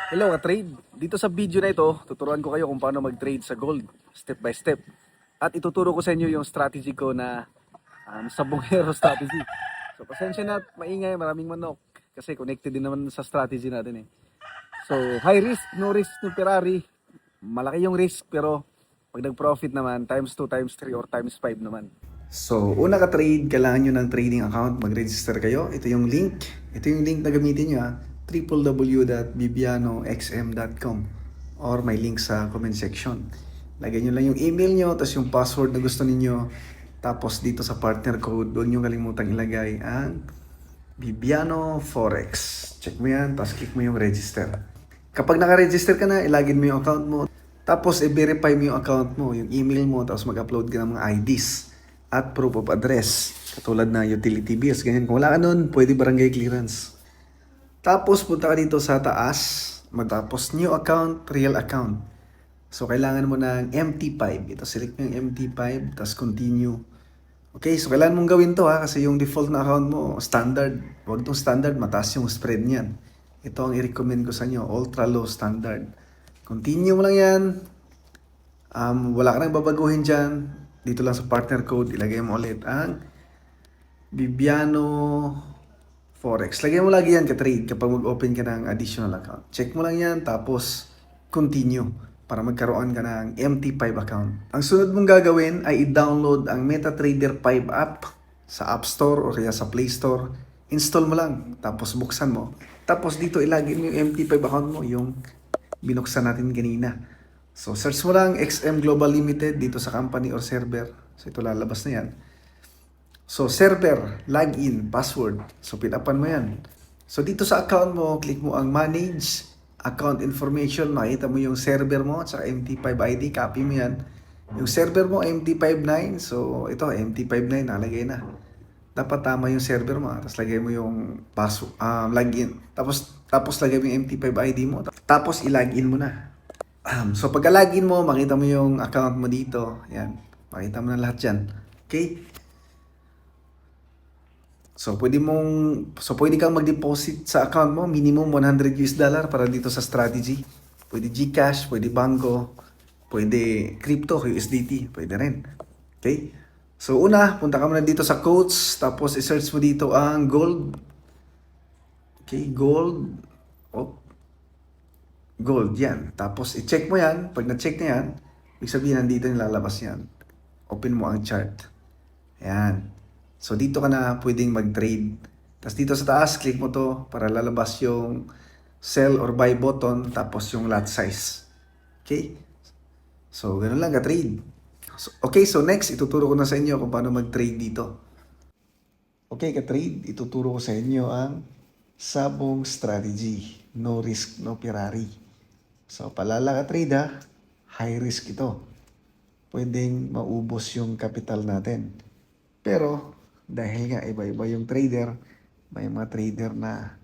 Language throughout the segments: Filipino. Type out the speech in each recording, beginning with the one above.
Hello ka-trade! Dito sa video na ito, tuturuan ko kayo kung paano mag-trade sa gold, step by step. At ituturo ko sa inyo yung strategy ko na sabongero strategy. So pasensya na at maingay, maraming manok. Kasi connected din naman sa strategy natin eh. So high risk, no risk no Ferrari. Malaki yung risk pero pag nag-profit naman, times 2, times 3, or times 5 naman. So, una ka-trade, kailangan nyo ng trading account, mag-register kayo. Ito yung link. Ito yung link na gamitin nyo www.bibianoxm.com, or may link sa comment section. Lagyan nyo lang yung email nyo, tapos yung password na gusto ninyo. Tapos dito sa partner code, doon nyo kalimutang ilagay ang Bibiano Forex. Check mo yan, tapos click mo yung register. Kapag naka-register ka na, ilagin mo yung account mo. Tapos i-verify mo yung account mo, yung email mo, tapos mag-upload ka ng mga IDs at proof of address. Katulad na utility bills, ganyan. Kung wala ka nun, pwede barangay clearance. Tapos punta ka dito sa taas, matapos new account, real account. So kailangan mo ng MT5. Ito, select mo yung MT5, tapos continue. Okay, so kailangan mong gawin to ha, kasi yung default na account mo, standard. Huwag tong standard, mataas yung spread niyan. Ito ang i-recommend ko sa inyo, ultra low standard. Continue mo lang yan. Wala ka nang babaguhin dyan. Dito lang sa partner code, ilagay mo ulit ang Bibiano Forex. Lagay mo lagi yan ka-trade kapag mag-open ka ng additional account. Check mo lang yan, tapos continue para magkaroon ka ng MT5 account. Ang sunod mong gagawin ay i-download ang MetaTrader 5 app sa App Store o kaya sa Play Store. Install mo lang, tapos buksan mo. Tapos dito ilagay mo yung MT5 account mo, yung binuksan natin kanina. So search mo lang XM Global Limited dito sa company or server. So ito lalabas na yan. So server, login, password. So pinapan mo yan. So dito sa account mo, click mo ang manage account information. Makita mo yung server mo at saka MT5 ID. Copy mo yan. Yung server mo MT59. So ito MT59 nalagay na. Dapat tama yung server mo. Tapos lagay mo yung password, login. Tapos lagay mo yung MT5 ID mo. Tapos ilagin mo na. So pagka-login mo, makita mo yung account mo dito. Yan. Makita mo na lahat yan. Okay? So pwede kang mag-deposit sa account mo, minimum $100 para dito sa strategy. Pwede GCash, pwede Banco, pwede crypto, USDT, pwede rin. Okay? So una, punta ka muna dito sa quotes, tapos i-search mo dito ang gold. Okay, gold. Oh, gold, yan. Tapos i-check mo yan. Pag na-check na yan, ibig sabihin nandito nilalabas yan. Open mo ang chart. Ayan. So dito ka na pwedeng mag-trade. Tapos dito sa taas, click mo to para lalabas yung sell or buy button, tapos yung lot size. Okay? So ganun lang ka-trade. So next, ituturo ko na sa inyo kung paano mag-trade dito. Okay ka-trade, ituturo ko sa inyo ang sabong strategy. No risk, no Ferrari. So palala ka-trade ha, high risk ito. Pwedeng maubos yung capital natin. Pero dahil nga iba-iba yung trader, may mga trader na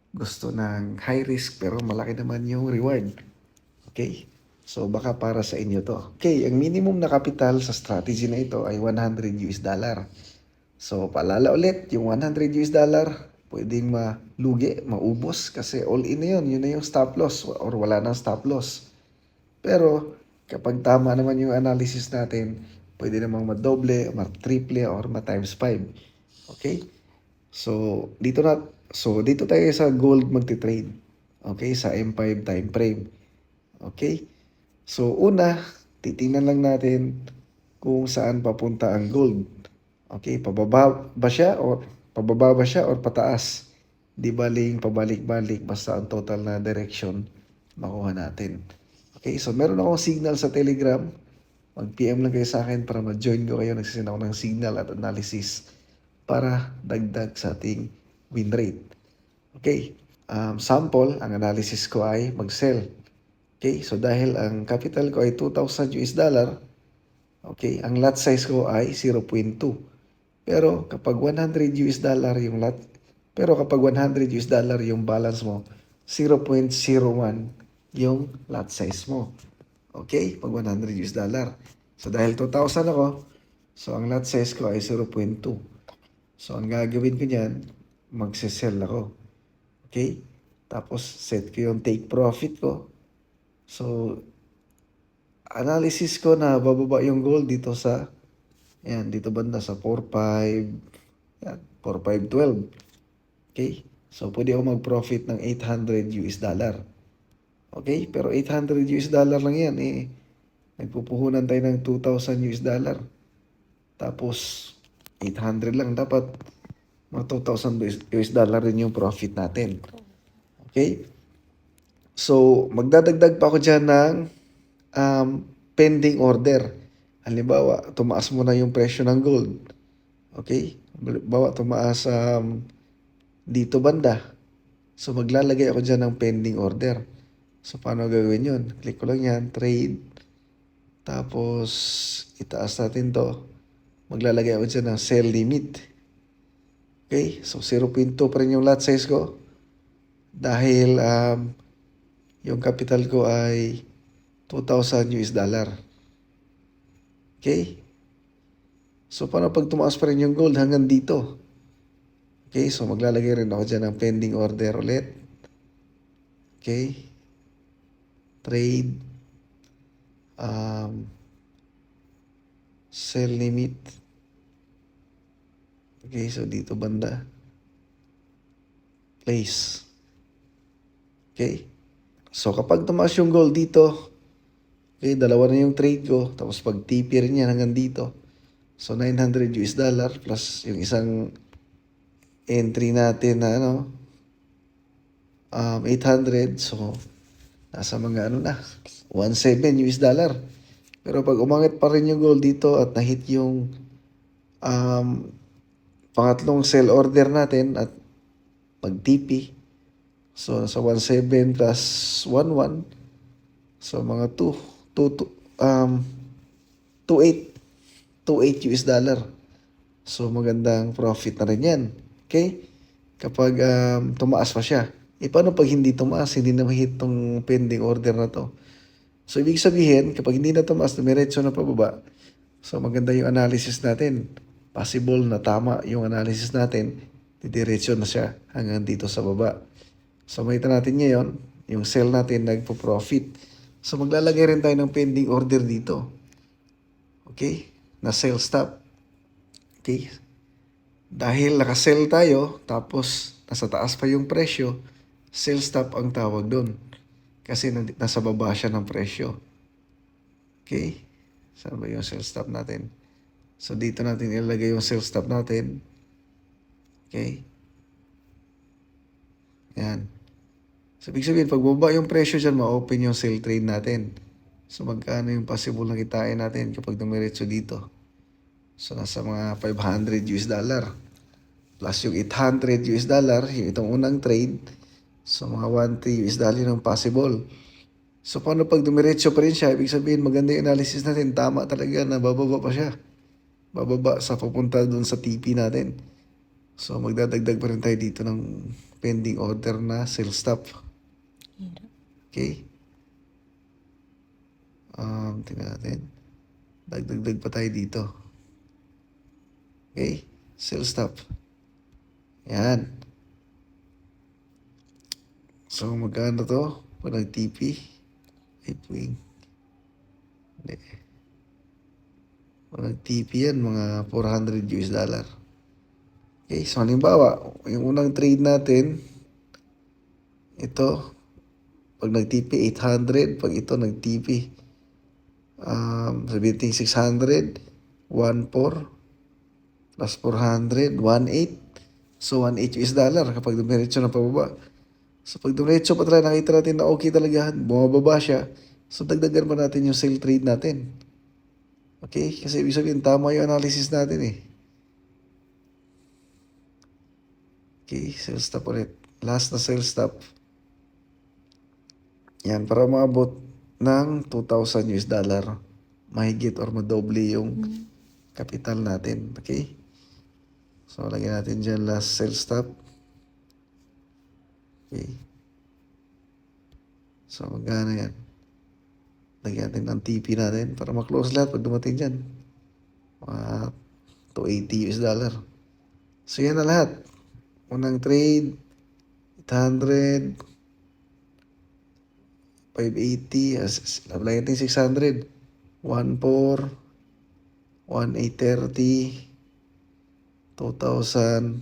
gusto ng high risk pero malaki naman yung reward. Okay? So baka para sa inyo to. Okay, ang minimum na capital sa strategy na ito ay $100. So paalala ulit, yung $100 pwedeng malugi, maubos kasi all in na yun. Yun na yung stop loss or wala nang stop loss. Pero kapag tama naman yung analysis natin, pwede namang madoble, ma-triple, or ma-times 5. Okay? So dito tayo sa gold magti-trade. Okay? Sa M5 time frame. Okay? So una, titingnan lang natin kung saan papunta ang gold. Okay? Pababa ba siya or pataas? Di baling pabalik-balik basta ang total na direction makuha natin. Okay? So meron akong signal sa Telegram. Mag-PM lang kayo sa akin para ma-join ko kayo. Nagsisend ako ng signal at analysis para dagdag sa ating win rate. Okay. Sample, ang analysis ko ay mag-sell. Okay. So dahil ang capital ko ay $2,000, okay, ang lot size ko ay 0.2. Pero kapag $100 yung lot, yung balance mo, 0.01 yung lot size mo. Okay? Pag $100. So, dahil 2,000 ako, so ang lot size ko ay 0.2. So, ang gagawin ko niyan, magsisell ako. Okay? Tapos, set ko yung take profit ko. So, analysis ko na bababa yung gold dito sa, yan, dito banda sa 4.5, yan, 4.512. Okay? So, pwede ako mag-profit ng 800 US dollar. Okay? Pero 800 US dollar lang yan. Nagpupuhunan tayo ng 2,000 US dollar. Tapos, 800 lang. Dapat, mga 2,000 US dollar rin yung profit natin. Okay? So, magdadagdag pa ako dyan ng pending order. Halimbawa, tumaas mo na yung presyo ng gold. Okay? Halimbawa, tumaas dito banda. So, maglalagay ako dyan ng pending order. So, paano gagawin yun? Click ko lang yan, trade. Tapos, itaas natin to. Maglalagay ako dyan ng sell limit. Okay? So, 0.2 pa rin yung lot size ko. Dahil yung capital ko ay 2,000 US dollar. Okay? So, paano pag tumaas pa rin yung gold hanggang dito? Okay? So, maglalagay rin ako dyan ng pending order ulit. Okay? Trade. Sell limit. Okay? So, dito banda. Place. Okay? So, kapag tumaas yung gold dito, okay, dalawa na yung trade ko. Tapos, pag TP rin yan hanggang dito. So, 900 US dollar plus yung isang entry natin na 800. So, nasa mga 17 US dollar. Pero pag umangit pa rin yung gold dito at na-hit yung pangatlong sell order natin at pag-TP, so nasa 17 plus 11, so mga 28 US dollar. So magandang profit na rin yan. Okay? Kapag tumaas pa siya. Paano pag hindi tumaas, hindi na ma-hit tong pending order na to? So, ibig sabihin, kapag hindi na tumaas, dumiretso na pababa, so maganda yung analysis natin. Possible na tama yung analysis natin, didiretso na siya hanggang dito sa baba. So, makita natin ngayon, yung sell natin nagpo-profit. So, maglalagay rin tayo ng pending order dito. Okay? Na sell stop. Okay? Dahil naka-sell tayo, tapos nasa taas pa yung presyo, sell stop ang tawag doon. Kasi nasa baba siya ng presyo. Okay? Saan ba yung sell stop natin? So, dito natin ilalagay yung sell stop natin. Okay? Yan. So, ibig sabihin, pag baba yung presyo dyan, ma-open yung sell trade natin. So, magkano yung possible na kitain natin kapag dumiretso dito? So, nasa mga 500 US dollar. Plus yung 800 US dollar, yung itong unang trade. So, mga 1,3 US dollar yung possible. So, paano pag dumiretso pa rin siya? Ibig sabihin, maganda yung analysis natin. Tama talaga na bababa pa siya. Bababa sa papunta dun sa TP natin. So, magdadagdag pa rin tayo dito ng pending order na sell stop. Okay? Tingnan natin. Dagdag pa tayo dito. Okay? Sell stop. Yan. So, magkano to? Pag nag-TP. Ay, puwing. Hindi. Pag nag-TP yan, mga 400 US dollar. Okay, so halimbawa, yung unang trade natin, ito, pag nag-TP, 800. Pag ito, nag-TP, sabihin 600, 1,4, plus 400, 1,8. So, 1,8 US dollar kapag dumiretso na pababa. So, pag dumiretso pa talaga, nakita natin na okay talaga, bumababa siya. So, dagdagan pa natin yung sell trade natin. Okay? Kasi ibig sabihin, tama yung analysis natin eh. Okay, sell stop ulit. Last na sell stop. Yan, para maabot ng 2,000 US dollar. Mahigit or madoble yung capital natin. Okay? So, lagyan natin dyan last sell stop. Okay. So, magkano yan? Lagyan natin ang TP natin para ma-close lahat pag dumating dyan. 280 US dollar. So, yan na lahat. Unang trade, 800. 580, apply natin 600. 1,4, 1,830, 2,000,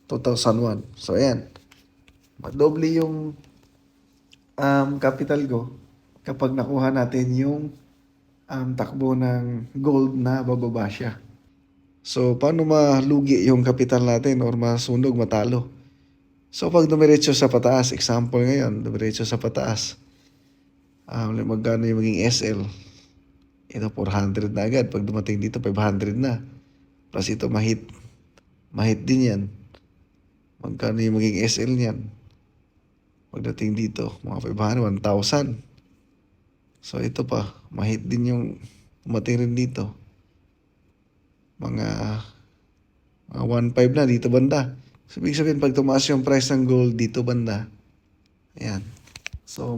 2,001. So, ayan. Madoble yung capital ko kapag nakuha natin yung takbo ng gold na bababa siya. So, paano malugi yung kapital natin or masunog, matalo? So, pag dumiretso sa pataas, example ngayon, dumiretso sa pataas, magkano yung maging SL? Ito, 400 na agad. Pag dumating dito, 500 na. Plus ito, mahit din yan. Magkano yung maging SL niyan? Pagdating dito, mga 500, 1,000. So, ito pa, mahit din yung dumating rin dito. Mga 1,500 na dito banda. So, ibig sabihin, pag tumaas yung price ng gold dito banda, ayan. So,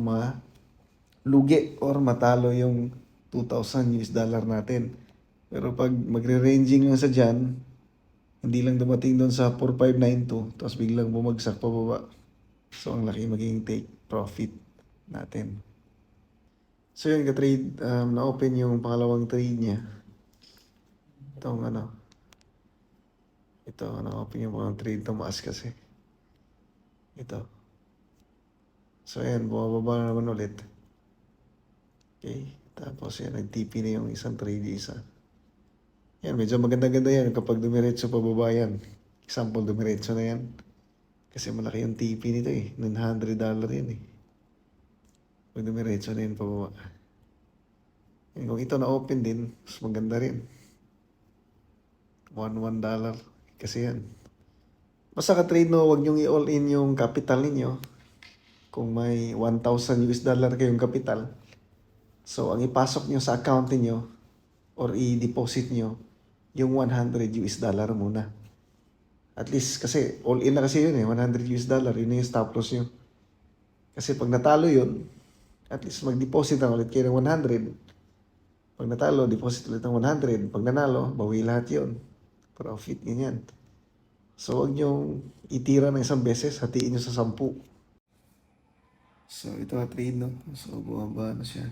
lugi or matalo yung 2,000 US dollar natin. Pero pag magre-ranging lang sa dyan, hindi lang dumating doon sa 4,592, tapos biglang bumagsak pababa. So, ang laki magiging take profit natin. So, yun ka-trade, na-open yung pangalawang trade niya. Itong ito, na-open yung mga trade, tumaas kasi. Ito. So, ayan, bumababa na naman ulit. Okay, tapos yan, nag-TP na yung isang trade, isa. Yan, medyo maganda-ganda yan kapag dumiretso pababa yan. Example, dumiretso na yan. Kasi malaki yung TP nito eh. $900 yan eh. Pag dumiretso na yan pababa. Yan, kung ito na-open din, mas maganda rin. $1 kasi yan. Basta ka-trade no, huwag nyong i-all in yung capital ninyo. Kung may 1,000 US dollar kayong capital, so ang ipasok nyo sa account niyo or i-deposit nyo yung 100 US dollar muna. At least kasi all in na kasi yun eh, 100 US dollar, yun na yung stop loss nyo. Kasi pag natalo yun, at least mag-deposit na ulit kayo ng 100. Pag natalo, deposit ulit ng 100. Pag nanalo, bawi lahat yun. Profit, ganyan. So, huwag nyo itira ng isang beses, hatiin nyo sa 10. So, ito ang trade, no? So, bumaba na siya.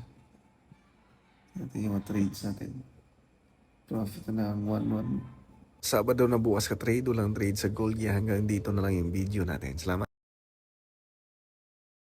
Ito yung mga trades natin. Profit na ng 1-1. Sabado na bukas ka trade, walang trade sa gold. Hanggang dito na lang yung video natin. Salamat.